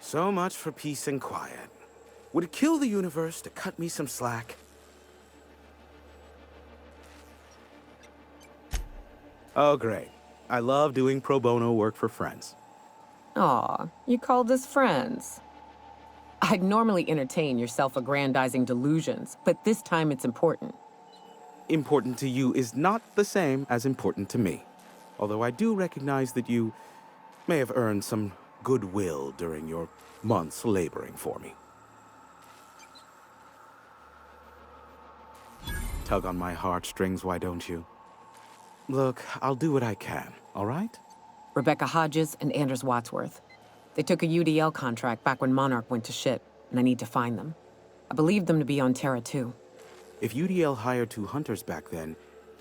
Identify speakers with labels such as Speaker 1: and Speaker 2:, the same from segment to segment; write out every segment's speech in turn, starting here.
Speaker 1: So much for peace and quiet. Would it kill the universe to cut me some slack? Oh, great. I love doing pro bono work for friends.
Speaker 2: Aw, you called us friends. I'd normally entertain your self-aggrandizing delusions, but this time it's important.
Speaker 1: Important to you is not the same as important to me. Although I do recognize that you may have earned some goodwill during your months laboring for me. Tug on my heartstrings, why don't you? Look, I'll do what I can, all right?
Speaker 2: Rebecca Hodges and Anders Wadsworth. They took a UDL contract back when Monarch went to shit, and I need to find them. I believe them to be on Terra 2.
Speaker 1: If UDL hired 2 hunters back then,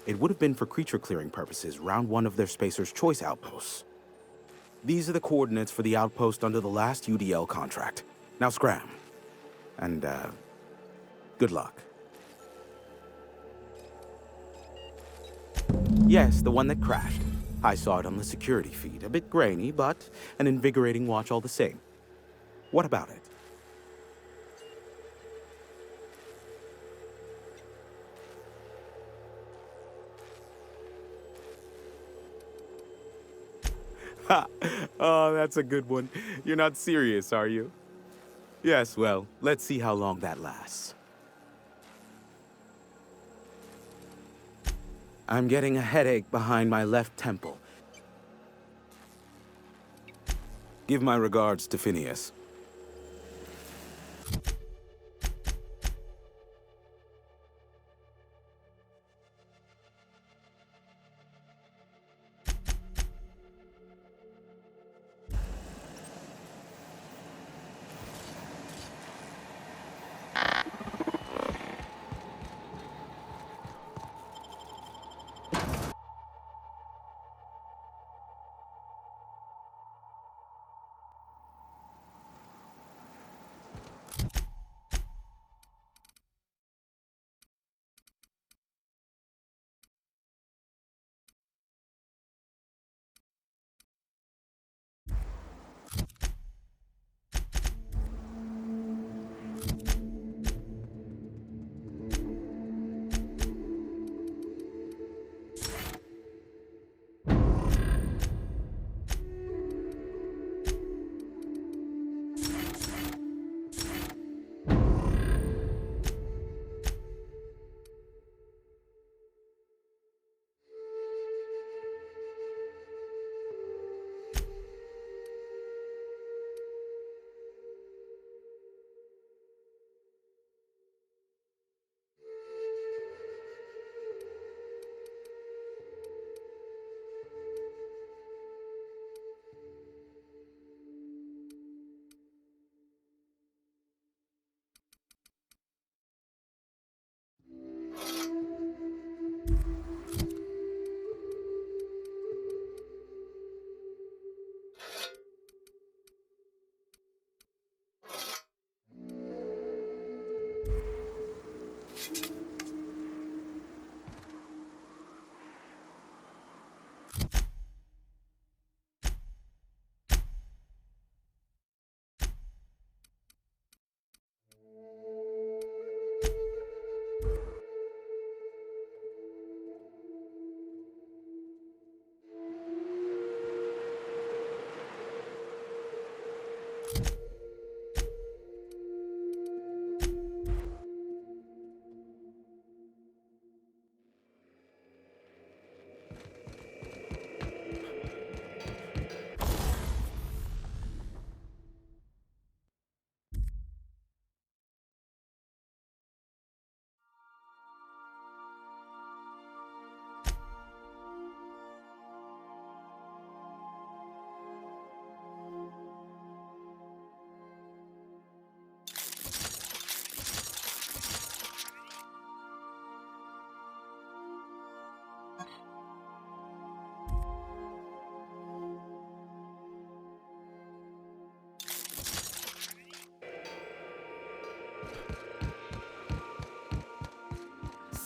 Speaker 1: it would have been for creature clearing purposes, round 1 of their Spacer's Choice outposts. These are the coordinates for the outpost under the last UDL contract. Now scram. And, good luck. Yes, the one that crashed. I saw it on the security feed. A bit grainy, but an invigorating watch all the same. What about it? Ha! Oh, that's a good one. You're not serious, are you? Yes, well, let's see how long that lasts. I'm getting a headache behind my left temple. Give my regards to Phineas.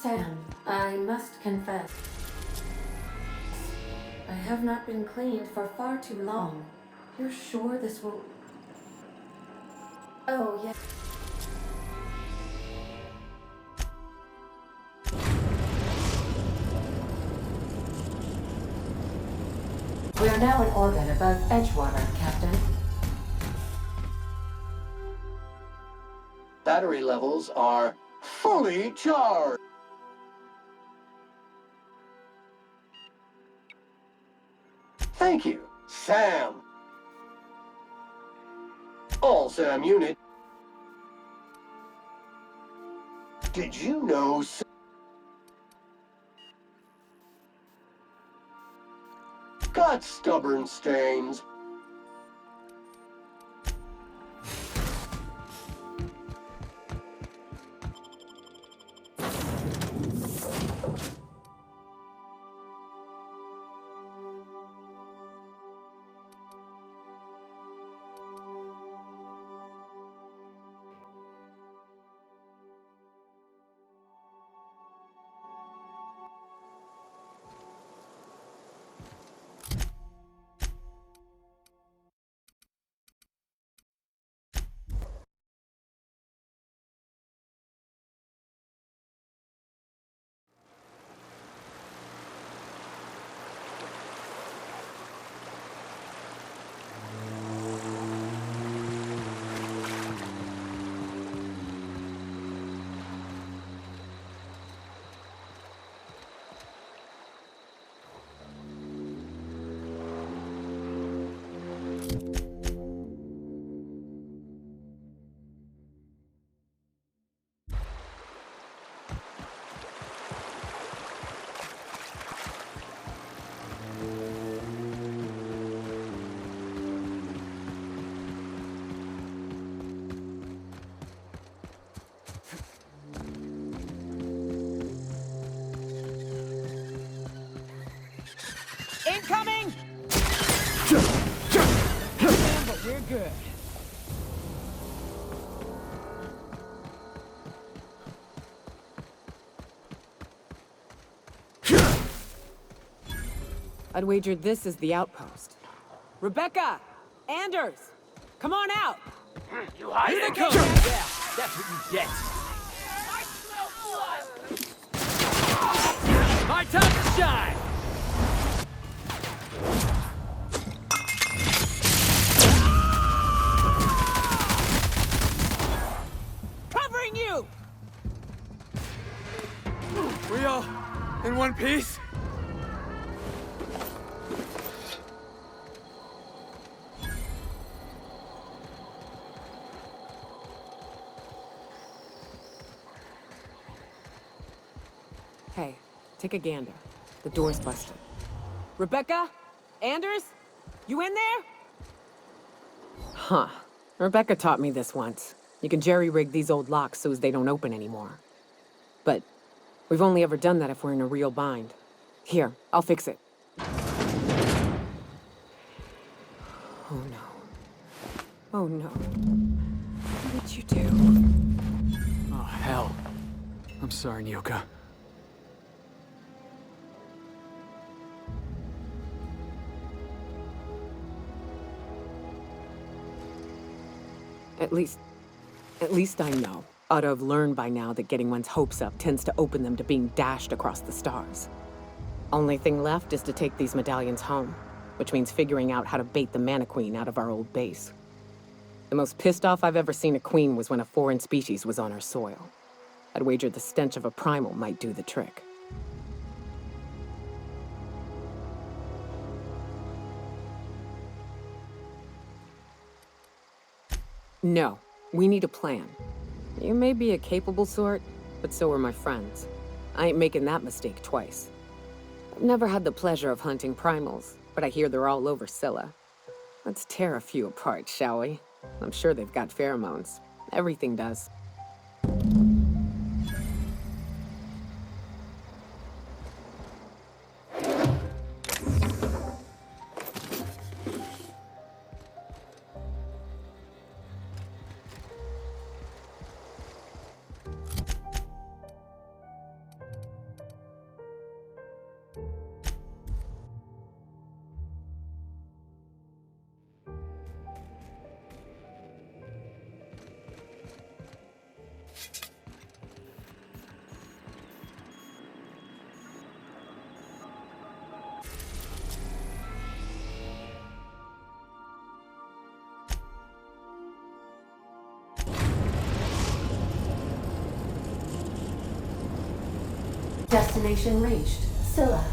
Speaker 3: Sam, I must confess, I have not been cleaned for far too long. You're sure this will... Oh, yes. We are now in orbit above Edgewater, Captain.
Speaker 4: Battery levels are fully charged. Thank you, Sam. All Sam unit. Did you know... Got stubborn stains.
Speaker 2: Incoming! But we're good. I'd wager this is the outpost. Rebecca! Anders! Come on out!
Speaker 5: You hide
Speaker 2: Here
Speaker 5: it?
Speaker 2: they come!
Speaker 5: Yeah, that's what you get. My time to shine!
Speaker 2: Covering you!
Speaker 5: We all in one piece?
Speaker 2: Hey, take a gander. The door's busted. Rebecca? Anders? You in there? Huh. Rebecca taught me this once. You can jerry-rig these old locks so as they don't open anymore. But we've only ever done that if we're in a real bind. Here, I'll fix it. Oh no. Oh no. What did you do?
Speaker 5: Oh, hell. I'm sorry, Nyoka.
Speaker 2: At least I know. Ought to have learned by now that getting one's hopes up tends to open them to being dashed across the stars. Only thing left is to take these medallions home, which means figuring out how to bait the Mana Queen out of our old base. The most pissed off I've ever seen a queen was when a foreign species was on our soil. I'd wager the stench of a primal might do the trick. No, we need a plan. You may be a capable sort, but so are my friends. I ain't making that mistake twice. I've never had the pleasure of hunting primals, but I hear they're all over Scylla. Let's tear a few apart, shall we? I'm sure they've got pheromones. Everything does.
Speaker 3: Destination reached. Scylla.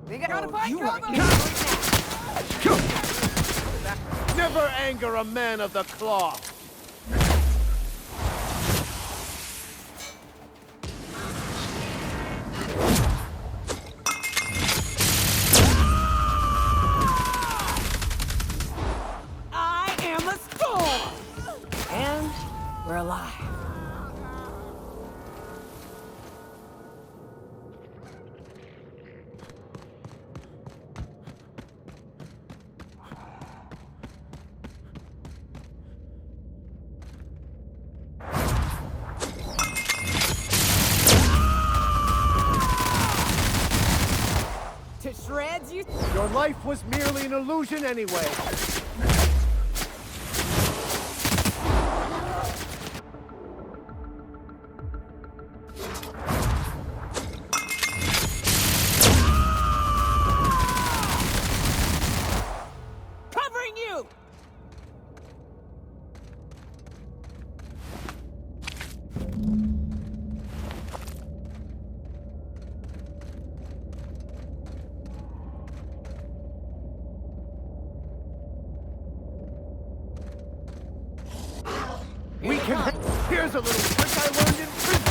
Speaker 6: We gotta find
Speaker 7: you
Speaker 6: cover!
Speaker 7: Never anger a man of the cloth!
Speaker 2: I am a storm! And we're alive. To shreds, you...
Speaker 7: Your life was merely an illusion anyway.
Speaker 2: Covering you!
Speaker 7: We can... Here's a little trick I learned in prison.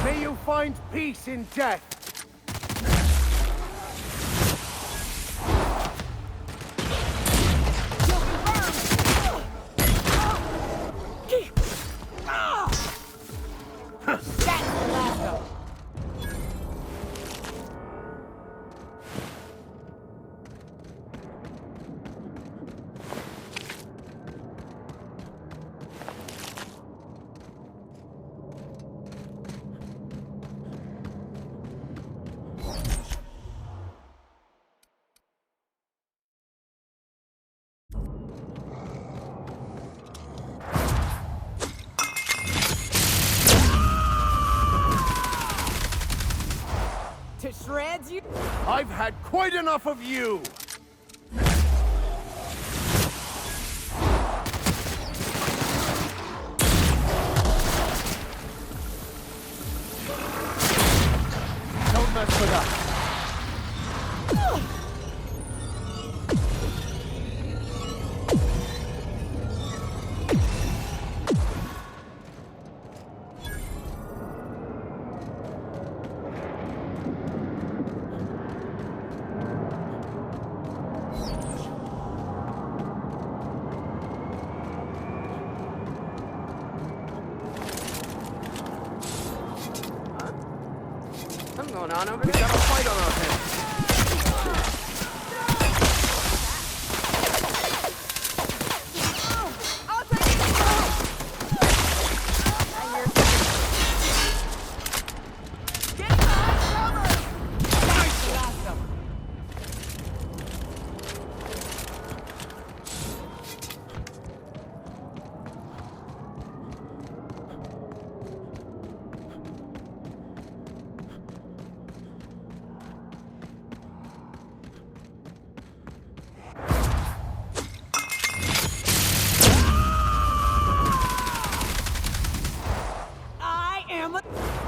Speaker 7: May you find peace in death.
Speaker 2: To shreds, you...
Speaker 7: I've had quite enough of you. Don't mess with us.
Speaker 6: What's going on over
Speaker 7: We
Speaker 6: there?
Speaker 7: got a fight on our hands.
Speaker 6: I'll take it! Get back!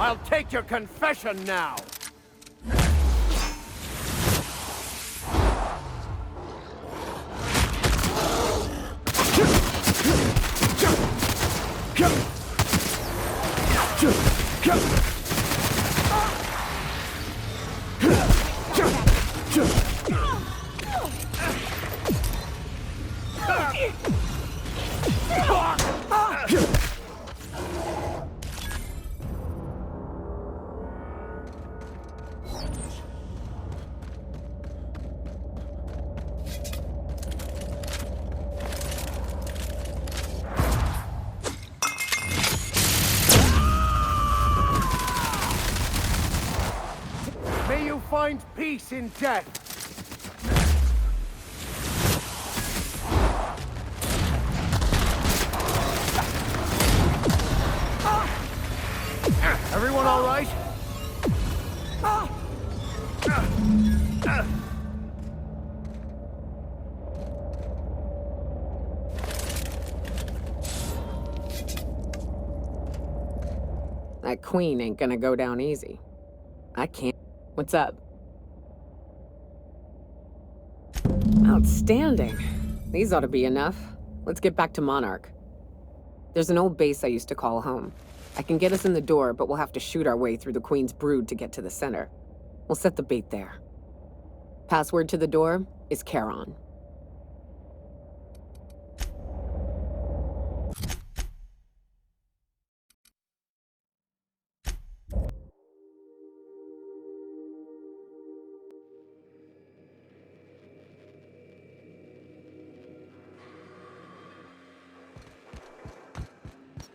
Speaker 7: I'll take your confession now! May you find peace in death! Everyone all right?
Speaker 2: That queen ain't gonna go down easy. I can't. What's up? Outstanding. These ought to be enough. Let's get back to Monarch. There's an old base I used to call home. I can get us in the door, but we'll have to shoot our way through the Queen's brood to get to the center. We'll set the bait there. Password to the door is Charon.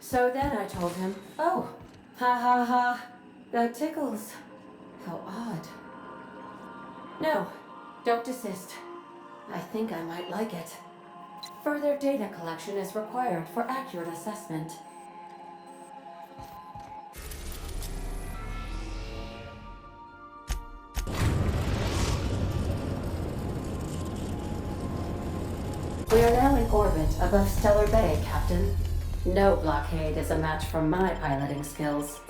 Speaker 3: So then I told him, oh, ha ha ha, that tickles. How odd. No, don't desist. I think I might like it. Further data collection is required for accurate assessment. We are now in orbit above Stellar Bay, Captain. No blockade is a match for my piloting skills.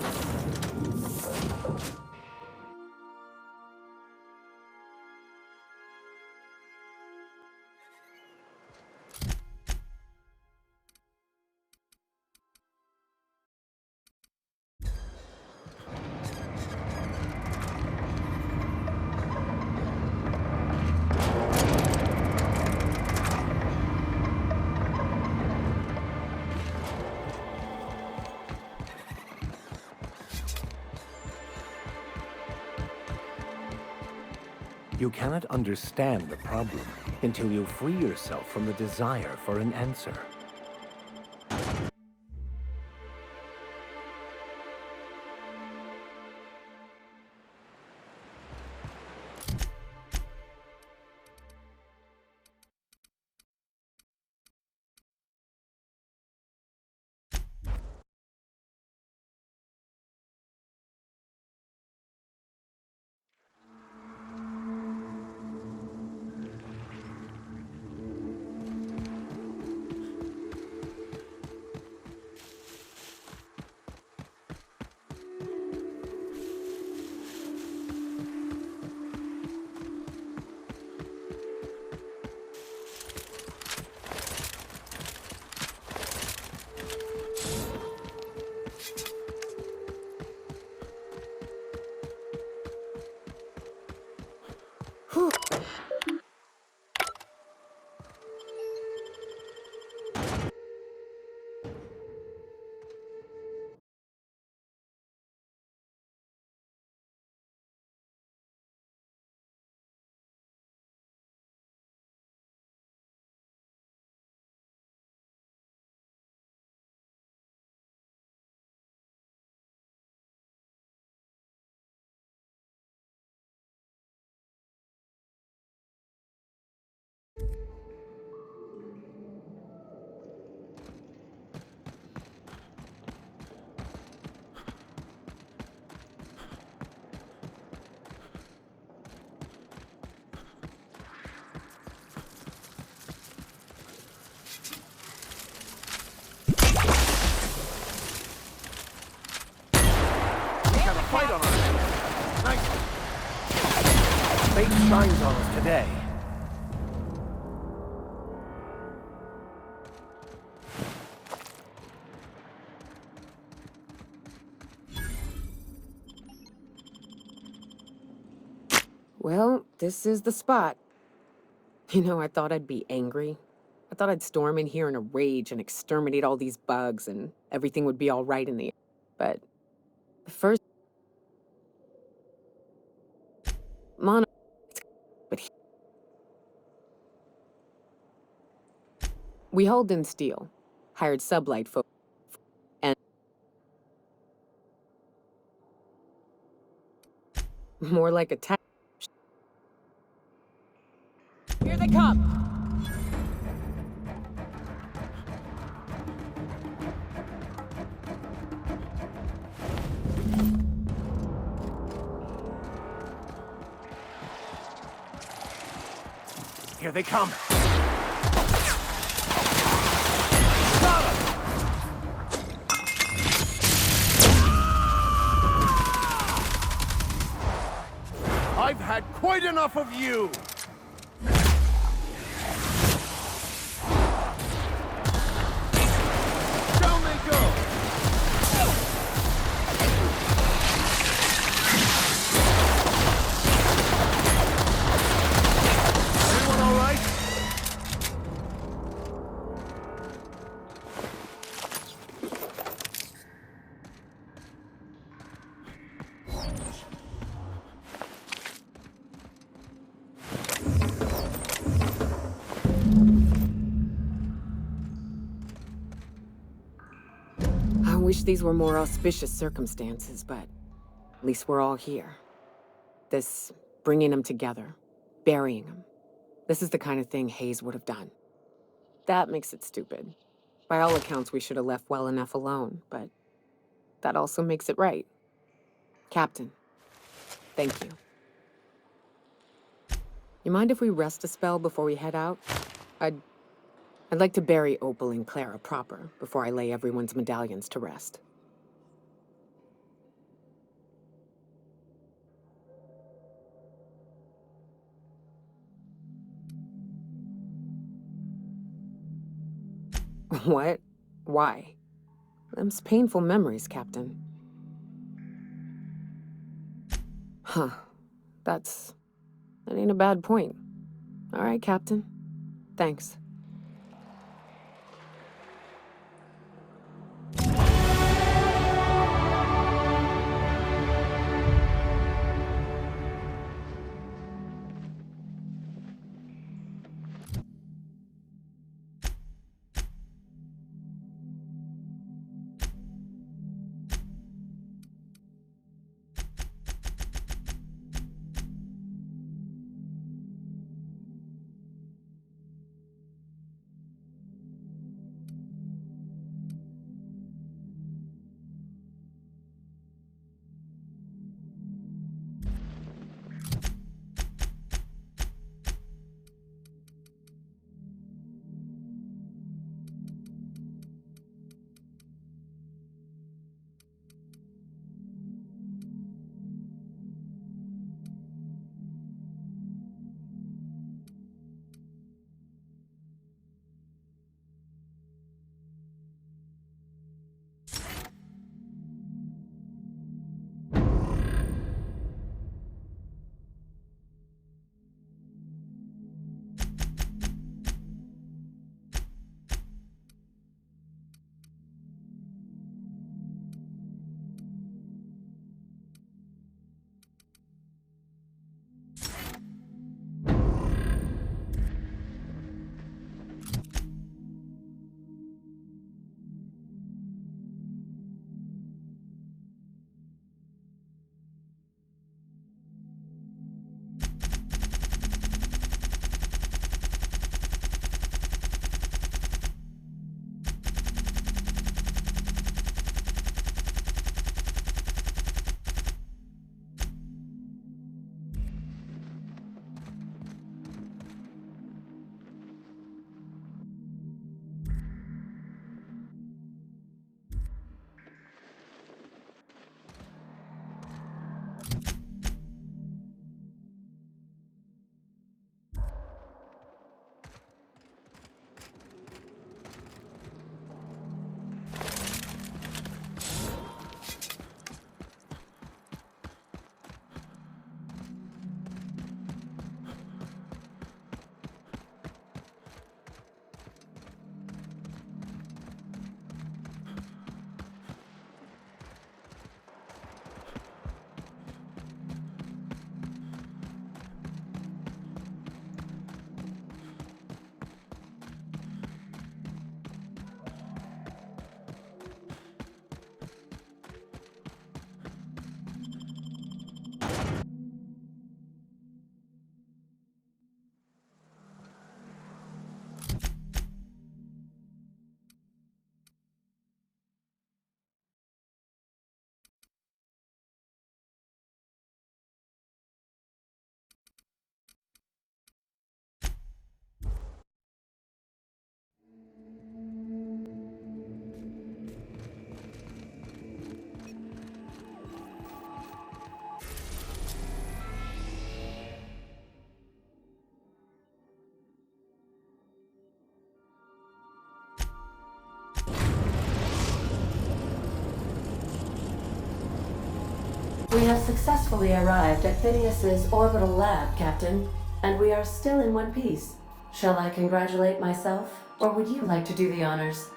Speaker 8: You cannot understand the problem until you free yourself from the desire for an answer. shines on us today.
Speaker 2: Well, this is the spot. You know, I thought I'd be angry. I thought I'd storm in here in a rage and exterminate all these bugs and everything would be all right in the end. But first, Mono, but we hauled in steel, hired sublight folk, and more like a Here they come!
Speaker 8: Here they come.
Speaker 7: I've had quite enough of you! Down they go! Everyone all right?
Speaker 2: I wish these were more auspicious circumstances, but at least we're all here. This bringing them together, burying them. This is the kind of thing Hayes would have done. That makes it stupid. By all accounts, we should have left well enough alone, but that also makes it right. Captain, thank you. You mind if we rest a spell before we head out? I'd like to bury Opal and Clara proper before I lay everyone's medallions to rest. What? Why? Them's painful memories, Captain. Huh. That ain't a bad point. All right, Captain. Thanks.
Speaker 3: We have successfully arrived at Phineas's orbital lab, Captain, and we are still in one piece. Shall I congratulate myself, or would you like to do the honors?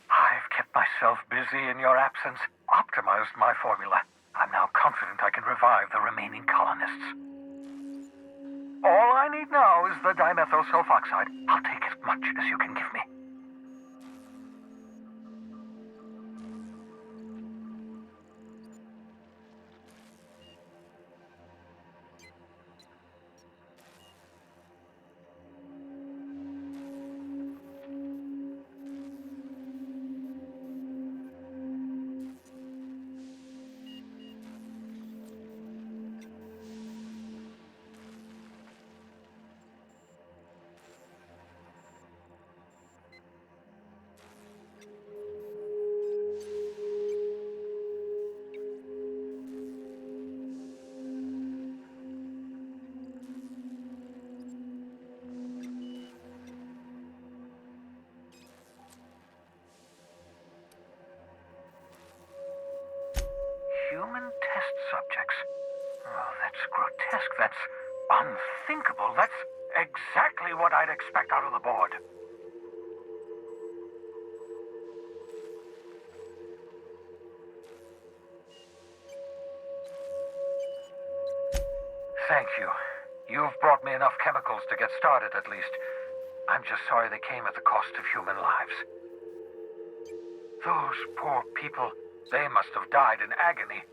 Speaker 9: I've kept myself busy in your absence, optimized my formula. I'm now confident I can revive the remaining colonists. All I need now is the dimethyl sulfoxide. I'll take as much as you can give me. Human test subjects. Oh, that's grotesque. That's unthinkable. That's exactly what I'd expect out of the board. Thank you. You've brought me enough chemicals to get started, at least. I'm just sorry they came at the cost of human lives. Those poor people, they must have died in agony.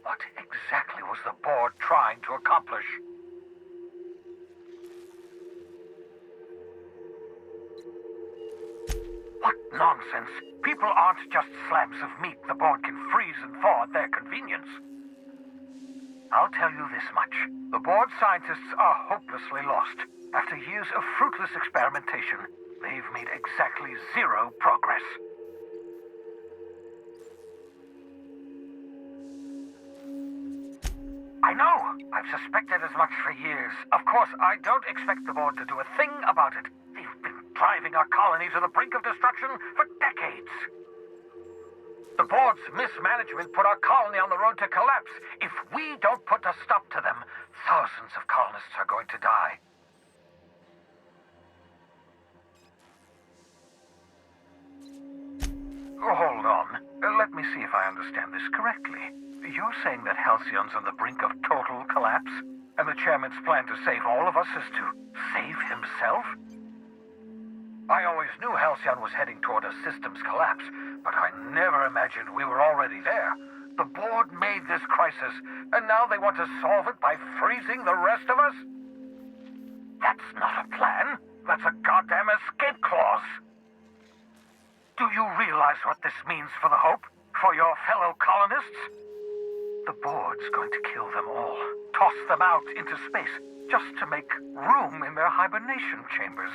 Speaker 9: What exactly was the board trying to accomplish? What nonsense! People aren't just slabs of meat the board can freeze and thaw at their convenience. I'll tell you this much. The board scientists are hopelessly lost. After years of fruitless experimentation, they've made exactly zero progress. I know! I've suspected as much for years. Of course, I don't expect the board to do a thing about it. They've been driving our colony to the brink of destruction for decades. The board's mismanagement put our colony on the road to collapse. If we don't put a stop to them, thousands of colonists are going to die. Hold on. Let me see if I understand this correctly. You're saying that Halcyon's on the brink of total collapse? And the chairman's plan to save all of us is to save himself? I always knew Halcyon was heading toward a systems collapse, but I never imagined we were already there. The board made this crisis, and now they want to solve it by freezing the rest of us? That's not a plan. That's a goddamn escape clause. Do you realize what this means for the Hope? For your fellow colonists? The board's going to kill them all. Toss them out into space, just to make room in their hibernation chambers.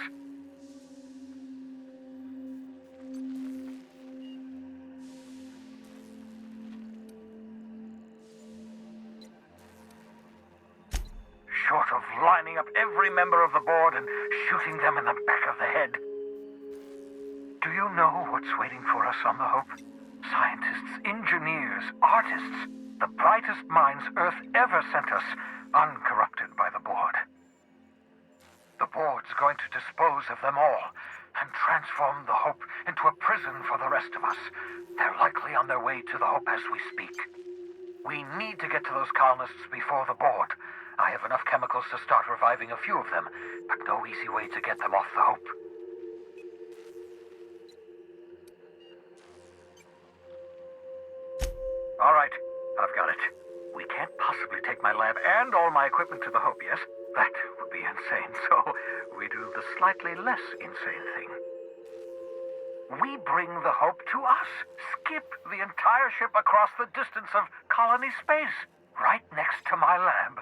Speaker 9: Short of lining up every member of the board and shooting them in the back of the head. Do you know what's waiting for us on the Hope? Scientists, engineers, artists, the brightest minds Earth ever sent us, uncorrupted by the board. The board's going to dispose of them all and transform the Hope into a prison for the rest of us. They're likely on their way to the Hope as we speak. We need to get to those colonists before the board. I have enough chemicals to start reviving a few of them, but no easy way to get them off the Hope. All right, I've got it. We can't possibly take my lab and all my equipment to the Hope, yes? That would be insane, so we do the slightly less insane thing. We bring the Hope to us. Skip the entire ship across the distance of colony space, right next to my lab.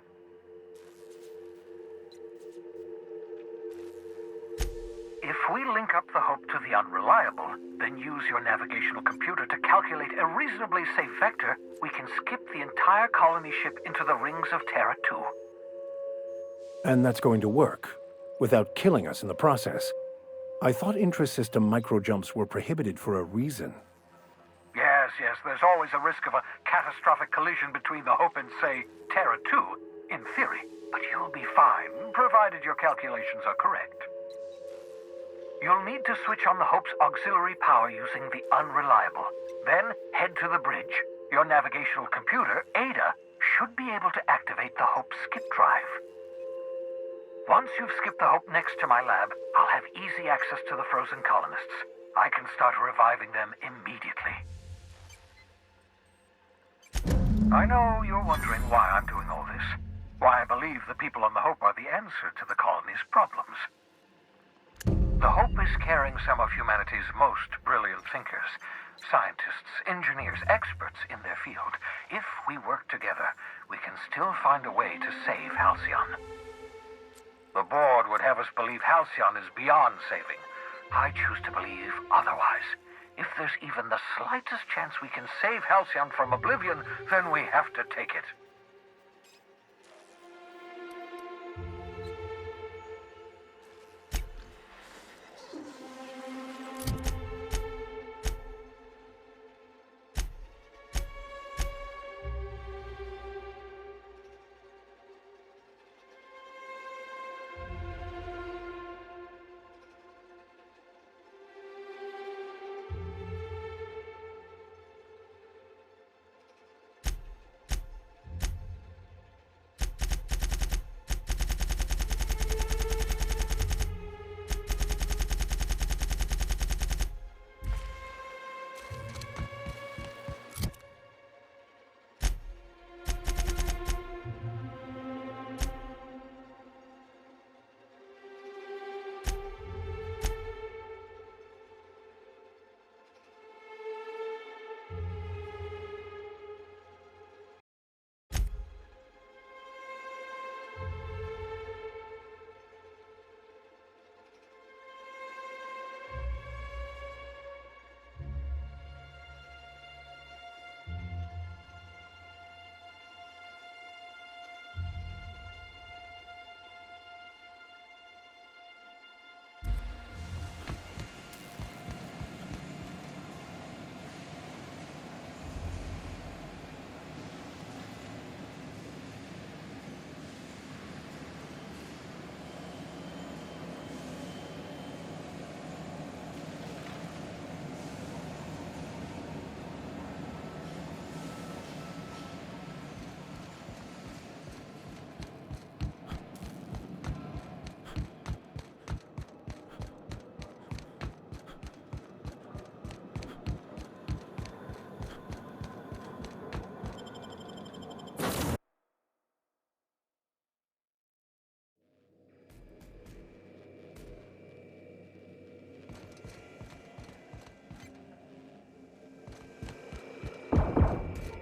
Speaker 9: If we link up the Hope to the Unreliable, then use your navigational computer to calculate a reasonably safe vector, we can skip the entire colony ship into the rings of Terra 2.
Speaker 8: And that's going to work, without killing us in the process. I thought intrasystem microjumps were prohibited for a reason.
Speaker 9: Yes, there's always a risk of a catastrophic collision between the Hope and, say, Terra 2, in theory. But you'll be fine, provided your calculations are correct. You'll need to switch on the Hope's auxiliary power using the Unreliable. Then head to the bridge. Your navigational computer, Ada, should be able to activate the Hope's skip drive. Once you've skipped the Hope next to my lab, I'll have easy access to the frozen colonists. I can start reviving them immediately. I know you're wondering why I'm doing all this. Why I believe the people on the Hope are the answer to the colony's problems. The Hope is carrying some of humanity's most brilliant thinkers, scientists, engineers, experts in their field. If we work together, we can still find a way to save Halcyon. The board would have us believe Halcyon is beyond saving. I choose to believe otherwise. If there's even the slightest chance we can save Halcyon from oblivion, then we have to take it.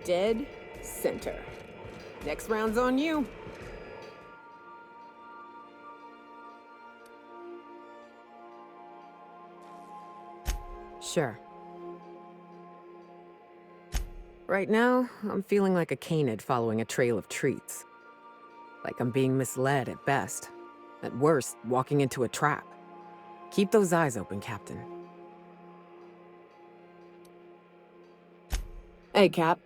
Speaker 2: Dead center. Next round's on you. Sure. Right now, I'm feeling like a canid following a trail of treats. Like I'm being misled at best. At worst, walking into a trap. Keep those eyes open, Captain. Hey, Cap.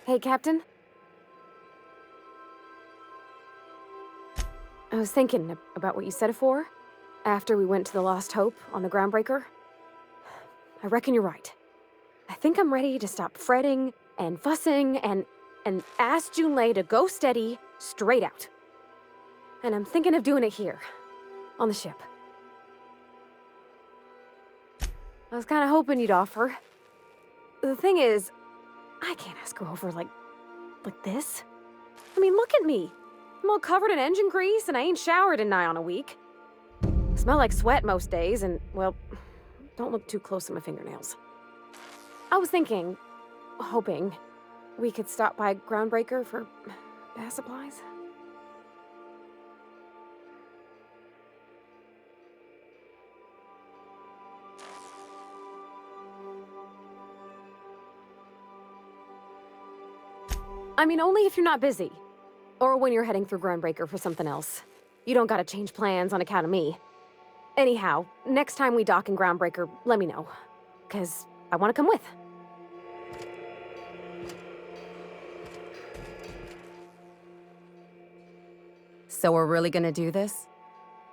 Speaker 10: Hey, Captain. I was thinking about what you said before, after we went to the Lost Hope on the Groundbreaker. I reckon you're right. I think I'm ready to stop fretting and fussing and ask Junlei to go steady Straight out. And I'm thinking of doing it here. On the ship. I was kinda hoping you'd offer. The thing is, I can't ask her over like this. I mean, look at me. I'm all covered in engine grease and I ain't showered in nigh on a week. Smell like sweat most days and, well, don't look too close to my fingernails. I was thinking, hoping, we could stop by Groundbreaker for bath supplies. I mean, only if you're not busy. Or when you're heading through Groundbreaker for something else. You don't gotta change plans on account of me. Anyhow, next time we dock in Groundbreaker, let me know. 'Cause I wanna come with.
Speaker 11: So we're really gonna do this?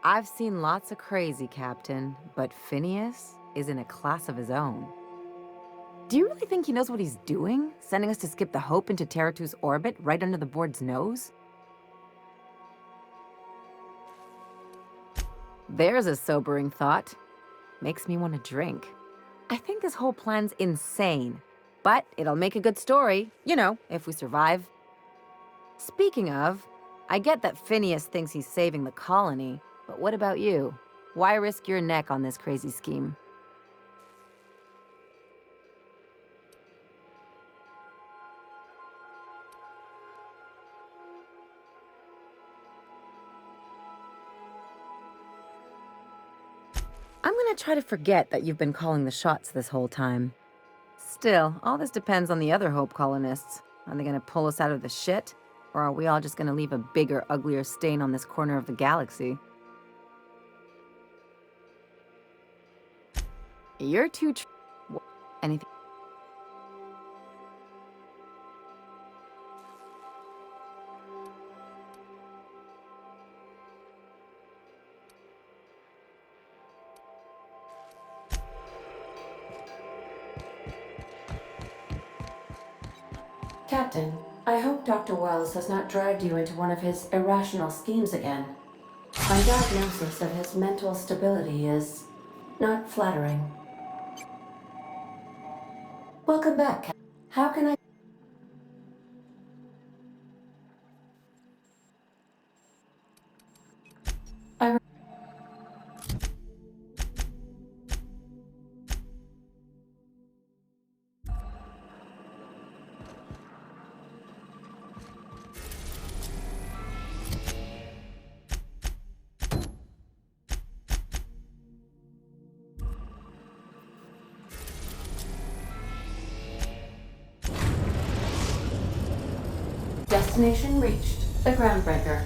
Speaker 11: I've seen lots of crazy, Captain, but Phineas is in a class of his own. Do you really think he knows what he's doing? Sending us to skip the Hope into Terra 2's orbit right under the board's nose? There's a sobering thought. Makes me want to drink. I think this whole plan's insane, but it'll make a good story, you know, if we survive. Speaking of, I get that Phineas thinks he's saving the colony, but what about you? Why risk your neck on this crazy scheme? I'm gonna try to forget that you've been calling the shots this whole time. Still, all this depends on the other Hope colonists. Are they gonna pull us out of the shit? Or are we all just gonna leave a bigger, uglier stain on this corner of the galaxy? You're too anything.
Speaker 3: Captain, I hope Dr. Wells has not dragged you into one of his irrational schemes again. My diagnosis of his mental stability is not flattering. Welcome back, Captain. How can I... Destination reached. The Groundbreaker.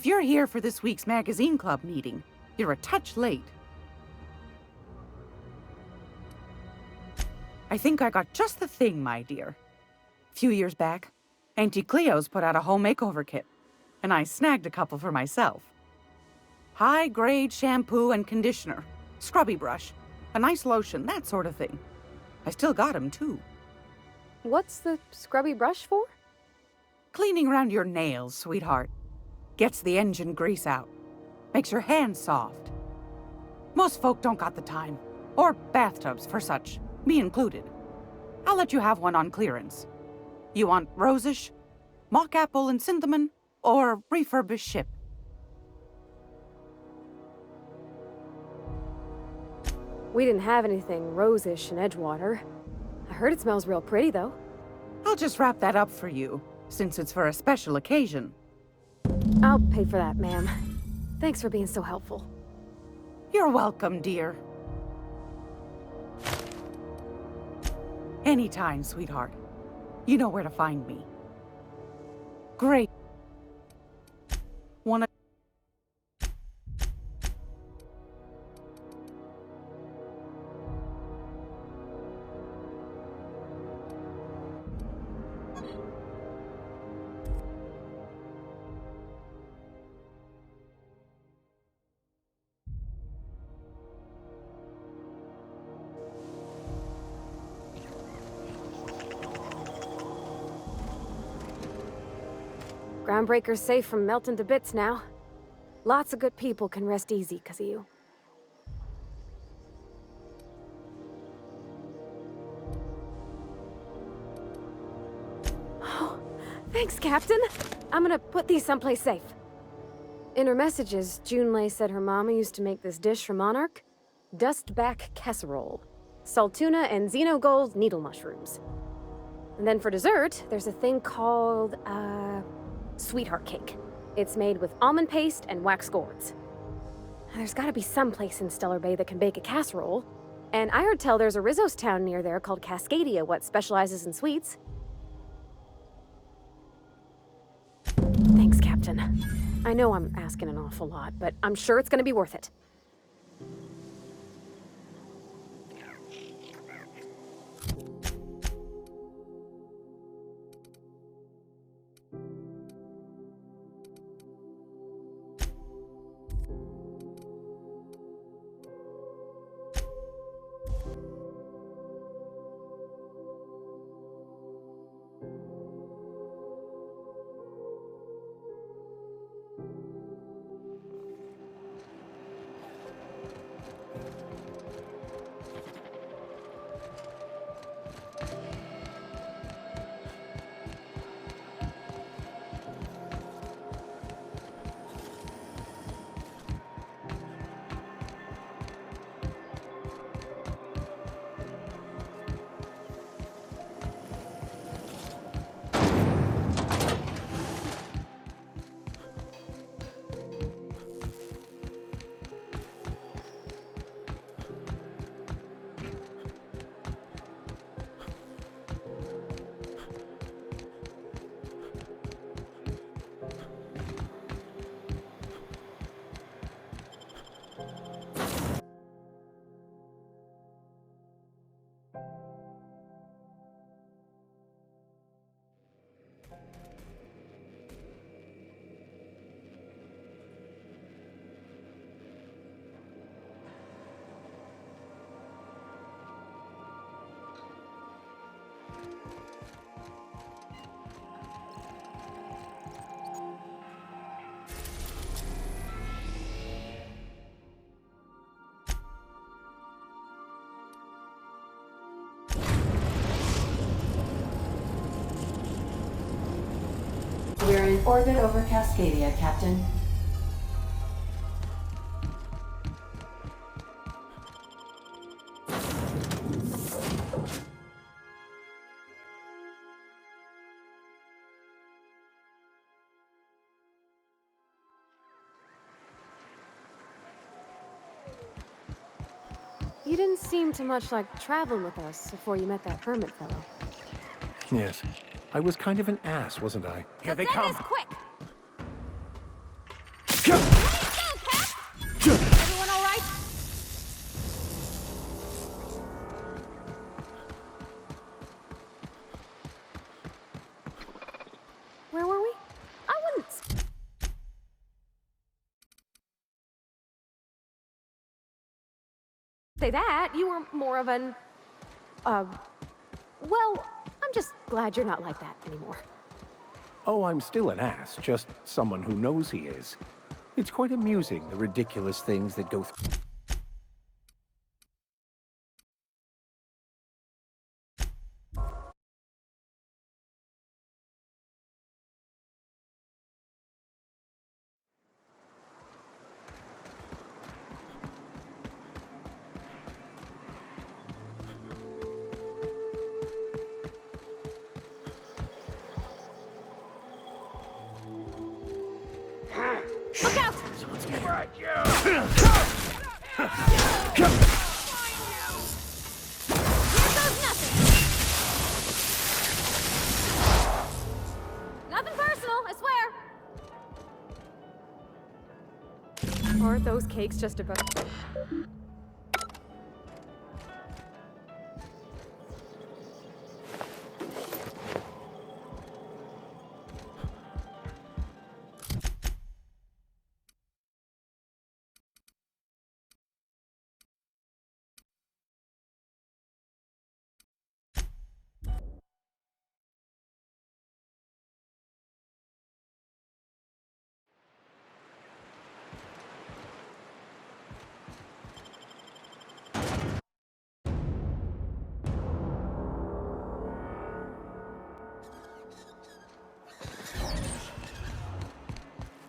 Speaker 12: If you're here for this week's magazine club meeting, you're a touch late. I think I got just the thing, my dear. A few years back, Auntie Cleo's put out a home makeover kit, and I snagged a couple for myself. High-grade shampoo and conditioner, scrubby brush, a nice lotion, that sort of thing. I still got 'em, too.
Speaker 10: What's the scrubby brush for?
Speaker 12: Cleaning around your nails, sweetheart. Gets the engine grease out. Makes your hands soft. Most folk don't got the time. Or bathtubs for such, me included. I'll let you have one on clearance. You want rosish, mock apple and cinnamon, or refurbished ship?
Speaker 10: We didn't have anything rosish in Edgewater. I heard it smells real pretty, though.
Speaker 12: I'll just wrap that up for you, since it's for a special occasion.
Speaker 10: I'll pay for that, ma'am. Thanks for being so helpful.
Speaker 12: You're welcome, dear. Anytime, sweetheart. You know where to find me. Great. Wanna...
Speaker 10: Groundbreaker's safe from melting to bits now. Lots of good people can rest easy because of you. Oh, thanks, Captain. I'm gonna put these someplace safe. In her messages, Junlei said her mama used to make this dish for Monarch. Dustback casserole. Saltuna and Xenogold needle mushrooms. And then for dessert, there's a thing called, sweetheart cake. It's made with almond paste and wax gourds. There's gotta be some place in Stellar Bay that can bake a casserole. And I heard tell there's a Rizzo's town near there called Cascadia what specializes in sweets. Thanks, Captain. I know I'm asking an awful lot, but I'm sure it's gonna be worth it.
Speaker 3: We're in orbit over Cascadia, Captain.
Speaker 10: You didn't seem too much like traveling with us before you met that hermit fellow.
Speaker 8: Yes. I was kind of an ass, wasn't I?
Speaker 7: Here they come.
Speaker 10: Quick! say that. You were more of an, well, I'm just glad you're not like that anymore.
Speaker 8: Oh, I'm still an ass, just someone who knows he is. It's quite amusing, the ridiculous things that go through.
Speaker 10: Look out! Nothing personal, I swear. Aren't those cakes just about...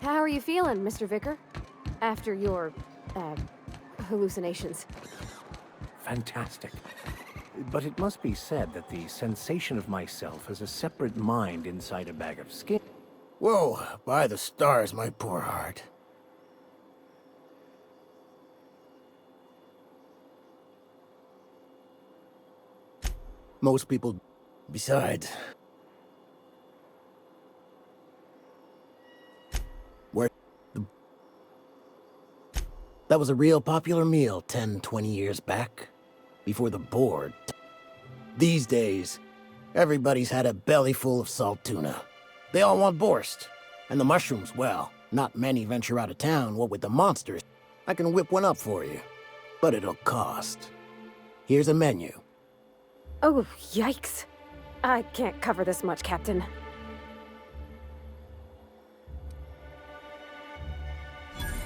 Speaker 10: How are you feeling, Mr. Vicar? After your, hallucinations?
Speaker 8: Fantastic. But it must be said that the sensation of myself as a separate mind inside a bag of skin...
Speaker 7: Whoa, by the stars, my poor heart. Most people... Besides... That was a real popular meal 10, 20 years back. Before the board. These days, everybody's had a belly full of salt tuna. They all want borscht. And the mushrooms, well, not many venture out of town, what with the monsters. I can whip one up for you. But it'll cost. Here's a menu.
Speaker 10: Oh, yikes. I can't cover this much, Captain.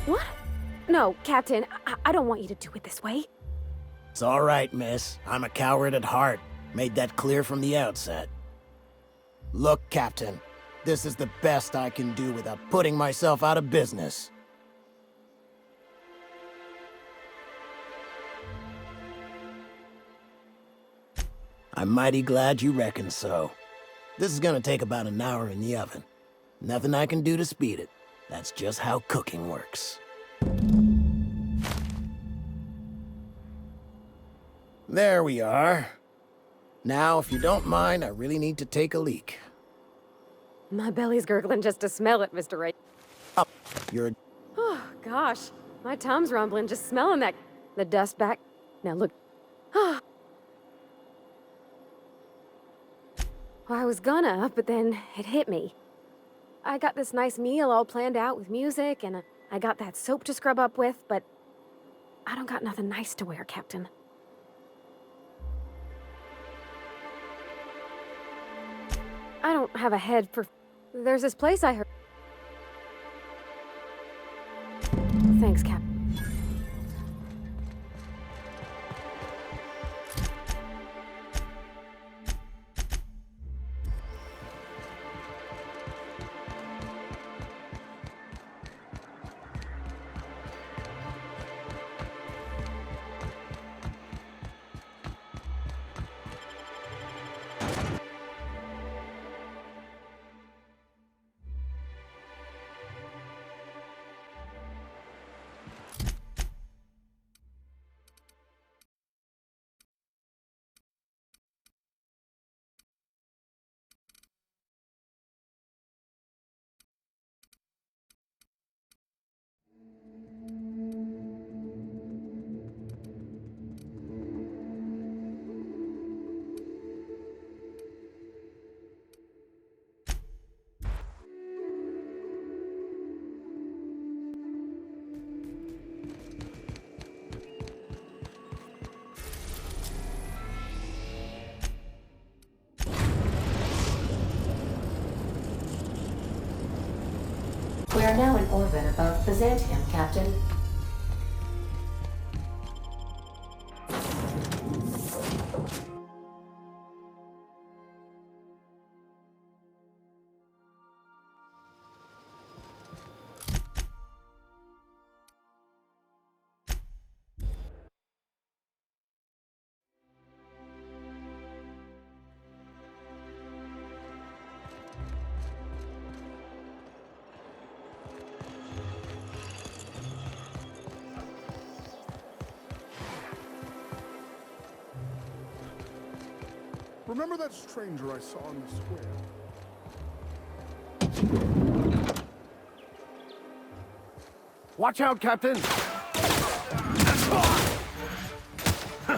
Speaker 10: What? No, Captain, I don't want you to do it this way.
Speaker 7: It's all right, miss. I'm a coward at heart. Made that clear from the outset. Look, Captain, this is the best I can do without putting myself out of business. I'm mighty glad you reckon so. This is gonna take about an hour in the oven. Nothing I can do to speed it. That's just how cooking works. There we are. Now, if you don't mind, I really need to take a leak.
Speaker 10: My belly's gurgling just to smell it, Mr. Ray.
Speaker 7: Up. You're a...
Speaker 10: Oh, gosh. My tum's rumbling just smelling that... The dust back. Now look. Well, I was gonna, but then it hit me. I got this nice meal all planned out with music, and I got that soap to scrub up with, but... I don't got nothing nice to wear, Captain. I don't have a head for... There's this place I heard... Thanks, Cap.
Speaker 3: are now in orbit above Byzantium, Captain.
Speaker 13: Remember that stranger I saw in the square?
Speaker 8: Watch out, Captain!
Speaker 6: Here I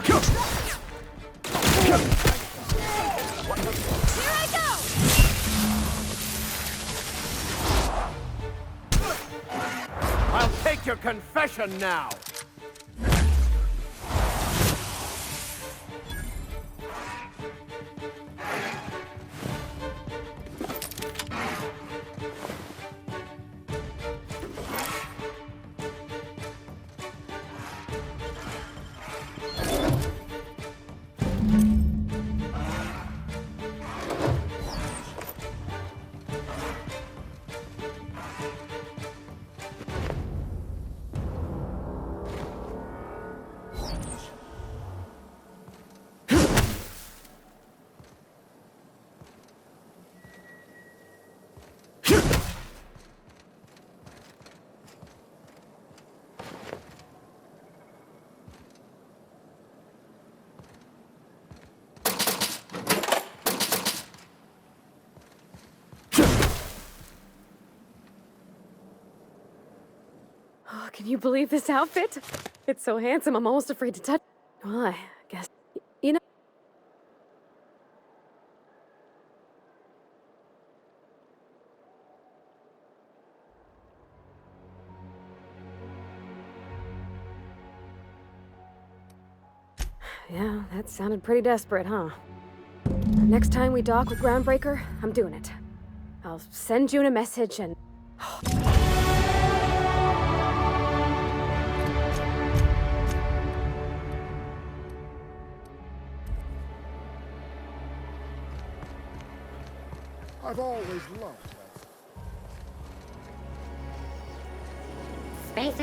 Speaker 6: go!
Speaker 8: I'll take your confession now!
Speaker 10: Oh, can you believe this outfit? It's so handsome, I'm almost afraid to touch. Well, I guess. You know. Yeah, that sounded pretty desperate, huh? Next time we dock with Groundbreaker, I'm doing it. I'll send June a message and...
Speaker 13: I've always loved that.
Speaker 3: Spacer.